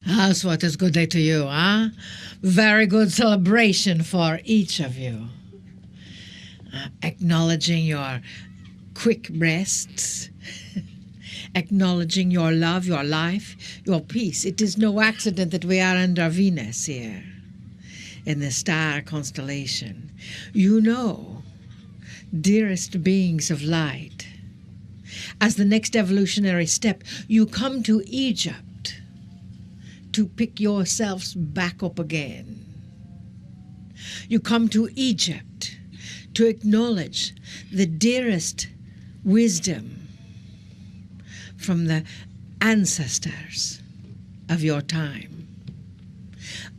That's what is good day to you, huh? Very good celebration for each of you. Acknowledging your quick breaths, acknowledging your love, your life, your peace. It is no accident that we are under Venus here in the star constellation. You know, dearest beings of light, as the next evolutionary step, you come to Egypt to pick yourselves back up again. You come to Egypt to acknowledge the dearest wisdom from the ancestors of your time,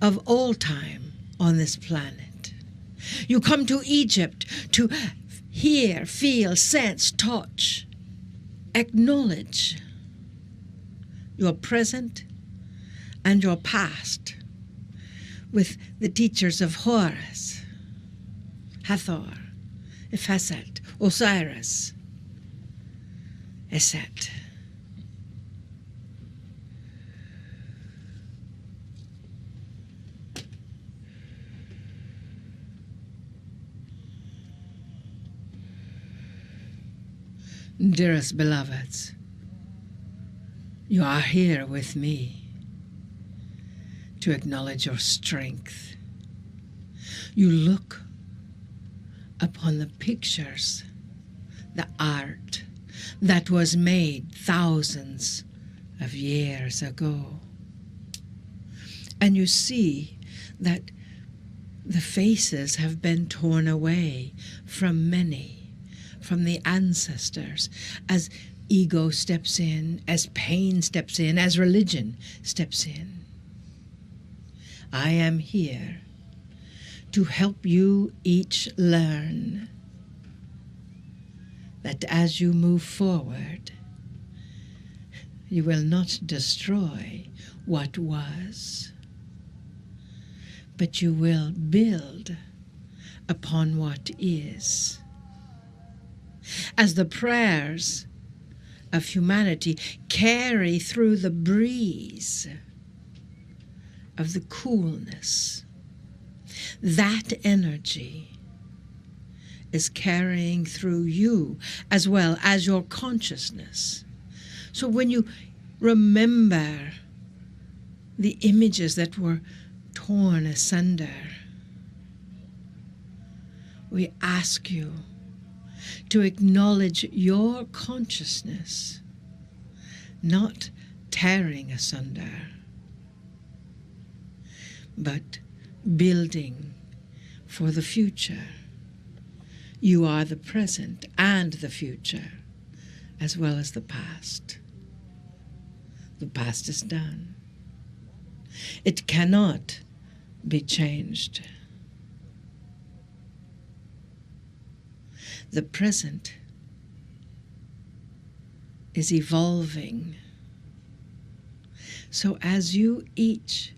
of all time on this planet. You come to Egypt to hear, feel, sense, touch, acknowledge your present and your past with the teachers of Horus, Hathor, Epheset, Osiris, Eset. Dearest beloveds, you are here with me to acknowledge your strength. You look upon the pictures, the art that was made thousands of years ago, and you see that the faces have been torn away from many, from the ancestors, as ego steps in, as pain steps in, as religion steps in. I am here to help you each learn that as you move forward, you will not destroy what was, but you will build upon what is. As the prayers of humanity carry through the breeze of the coolness, that energy is carrying through you as well as your consciousness. So when you remember the images that were torn asunder, we ask you to acknowledge your consciousness not tearing asunder, but building for the future. You are the present and the future, as well as the past. The past is done. It cannot be changed. The present is evolving. So as you each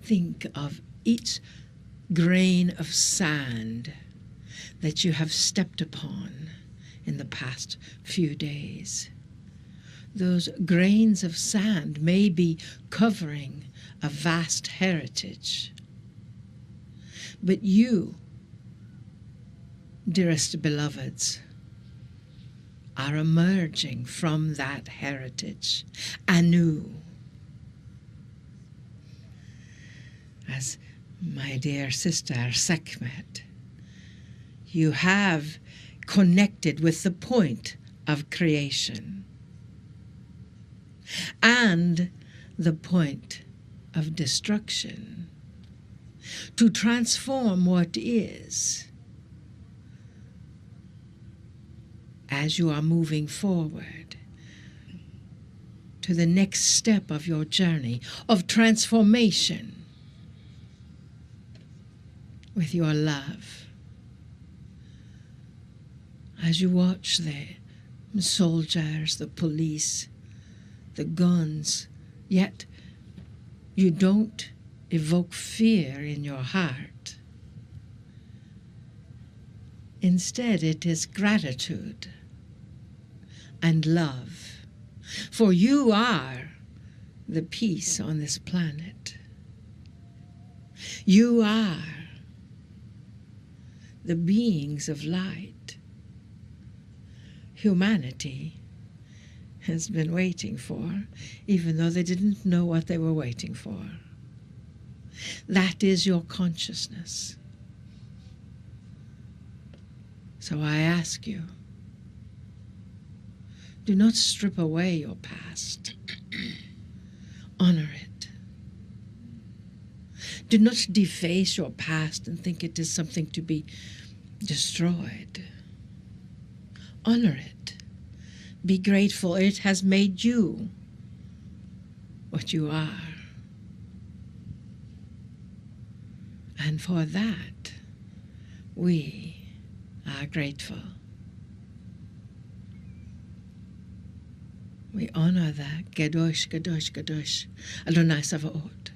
think of each grain of sand that you have stepped upon in the past few days, those grains of sand may be covering a vast heritage. But you, dearest beloveds, are emerging from that heritage anew. As my dear sister Sekhmet, you have connected with the point of creation and the point of destruction to transform what is. As you are moving forward to the next step of your journey of transformation with your love, as you watch the soldiers, the police, the guns, yet you don't evoke fear in your heart. Instead, it is gratitude and love, for you are the peace on this planet. You are the beings of light humanity has been waiting for, even though they didn't know what they were waiting for. That is your consciousness. So I ask you, do not strip away your past. Honor it. Do not deface your past and think it is something to be destroyed. Honor it. Be grateful it has made you what you are. And for that, we are grateful. We honor that. Kadosh, Kadosh, Kadosh, Adonai Savaot.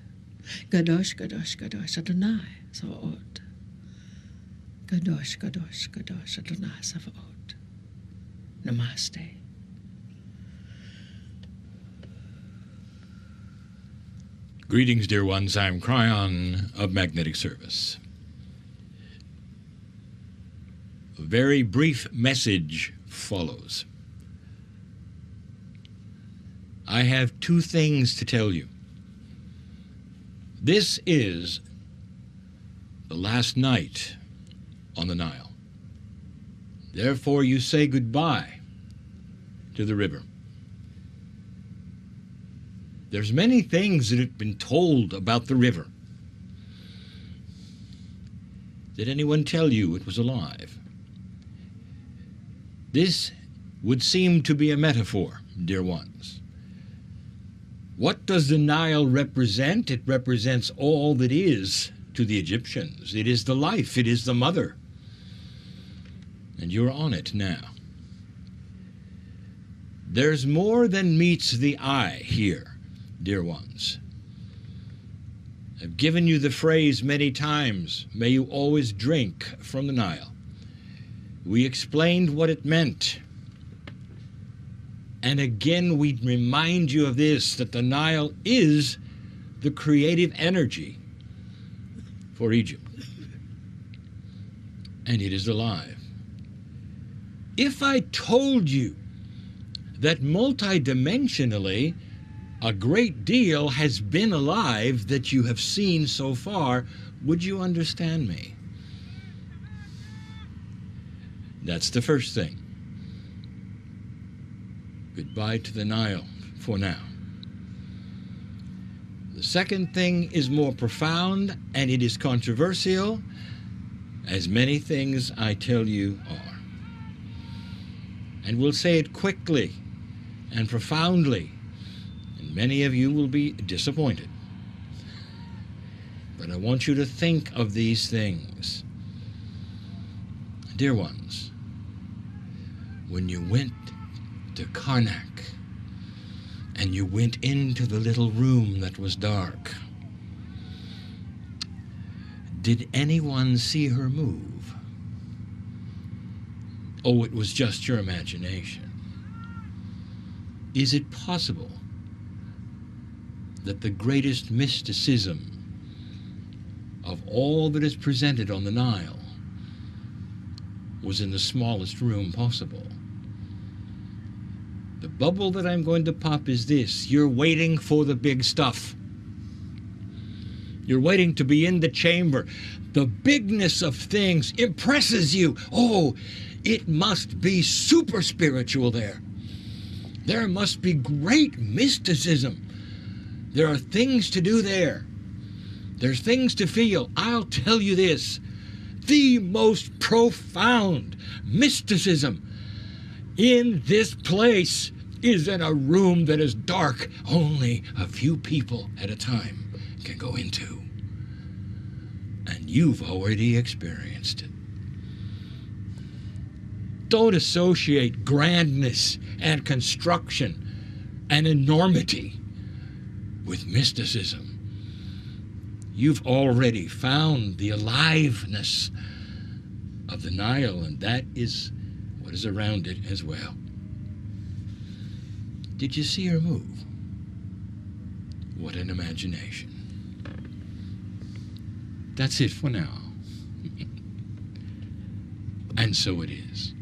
Kadosh, Kadosh, Kadosh, Adonai Savaot. Kadosh, Kadosh, Kadosh, Adonai Savaot. Namaste. Greetings, dear ones. I'm Kryon of Magnetic Service. A very brief message follows. I have two things to tell you. This is the last night on the Nile. Therefore, you say goodbye to the river. There's many things that have been told about the river. Did anyone tell you it was alive? This would seem to be a metaphor, dear ones. What does the Nile represent? It represents all that is to the Egyptians. It is the life. It is the mother. And you're on it now. There's more than meets the eye here, dear ones. I've given you the phrase many times, may you always drink from the Nile. We explained what it meant. And again, we remind you of this, that the Nile is the creative energy for Egypt. And it is alive. If I told you that multidimensionally a great deal has been alive that you have seen so far, would you understand me? That's the first thing. Goodbye to the Nile for now. The second thing is more profound, and it is controversial, as many things I tell you are. And we'll say it quickly and profoundly, and many of you will be disappointed. But I want you to think of these things. Dear ones, when you went to Karnak and you went into the little room that was dark, did anyone see her move? Oh, it was just your imagination. Is it possible that the greatest mysticism of all that is presented on the Nile was in the smallest room possible? The bubble that I'm going to pop is this: you're waiting for the big stuff. You're waiting to be in the chamber. The bigness of things impresses you. Oh, it must be super spiritual there. There must be great mysticism. There are things to do there. There's things to feel. I'll tell you this: the most profound mysticism in this place is in a room that is dark. Only a few people at a time can go into. And you've already experienced it. Don't associate grandness and construction and enormity with mysticism. You've already found the aliveness of the Nile, and that is what is around it as well. Did you see her move? What an imagination. That's it for now. And so it is.